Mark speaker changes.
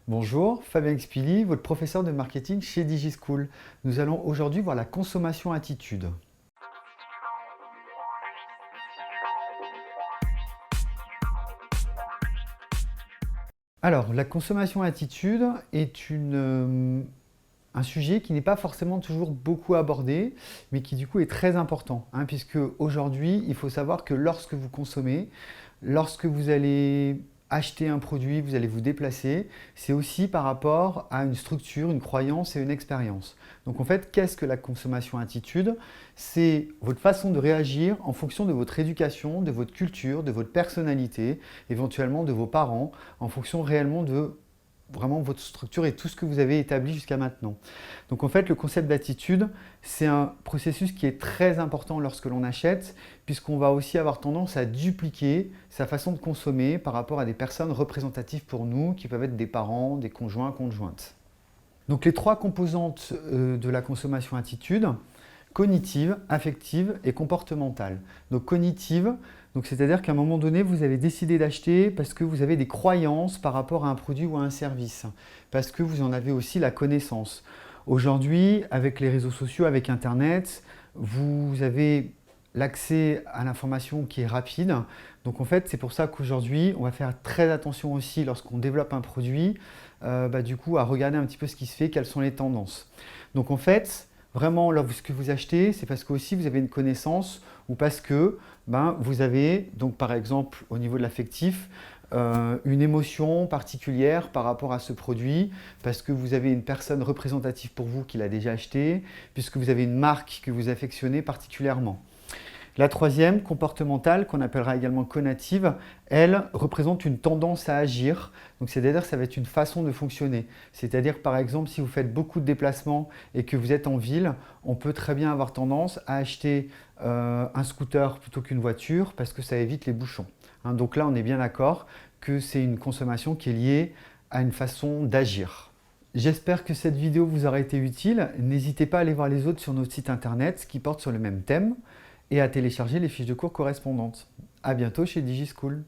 Speaker 1: Bonjour, Fabien Expili, votre professeur de marketing chez DigiSchool. Nous allons aujourd'hui voir la consommation attitude. Alors, la consommation attitude est un sujet qui n'est pas forcément toujours beaucoup abordé, mais qui du coup est très important, puisque aujourd'hui, il faut savoir que lorsque vous consommez, lorsque vous allez acheter un produit, vous allez vous déplacer, c'est aussi par rapport à une structure, une croyance et une expérience. Donc en fait, qu'est-ce que la consommation attitude? C'est votre façon de réagir en fonction de votre éducation, de votre culture, de votre personnalité, éventuellement de vos parents, en fonction réellement de vraiment votre structure et tout ce que vous avez établi jusqu'à maintenant. Donc en fait, le concept d'attitude, c'est un processus qui est très important lorsque l'on achète, puisqu'on va aussi avoir tendance à dupliquer sa façon de consommer par rapport à des personnes représentatives pour nous, qui peuvent être des parents, des conjoints, conjointes. Donc les trois composantes de la consommation attitude: cognitive, affective et comportementale. Donc cognitive, c'est-à-dire qu'à un moment donné, vous avez décidé d'acheter parce que vous avez des croyances par rapport à un produit ou à un service, parce que vous en avez aussi la connaissance. Aujourd'hui, avec les réseaux sociaux, avec Internet, vous avez l'accès à l'information qui est rapide. Donc en fait, c'est pour ça qu'aujourd'hui, on va faire très attention aussi lorsqu'on développe un produit, du coup, à regarder un petit peu ce qui se fait, quelles sont les tendances. Donc en fait, vraiment, lorsque vous achetez, c'est parce que aussi vous avez une connaissance ou parce que vous avez, donc par exemple au niveau de l'affectif, une émotion particulière par rapport à ce produit, parce que vous avez une personne représentative pour vous qui l'a déjà acheté, puisque vous avez une marque que vous affectionnez particulièrement. La troisième, comportementale, qu'on appellera également conative, elle représente une tendance à agir. Donc c'est-à-dire que ça va être une façon de fonctionner. C'est-à-dire par exemple si vous faites beaucoup de déplacements et que vous êtes en ville, on peut très bien avoir tendance à acheter un scooter plutôt qu'une voiture parce que ça évite les bouchons. Donc là on est bien d'accord que c'est une consommation qui est liée à une façon d'agir. J'espère que cette vidéo vous aura été utile. N'hésitez pas à aller voir les autres sur notre site internet qui portent sur le même thème et à télécharger les fiches de cours correspondantes. À bientôt chez DigiSchool.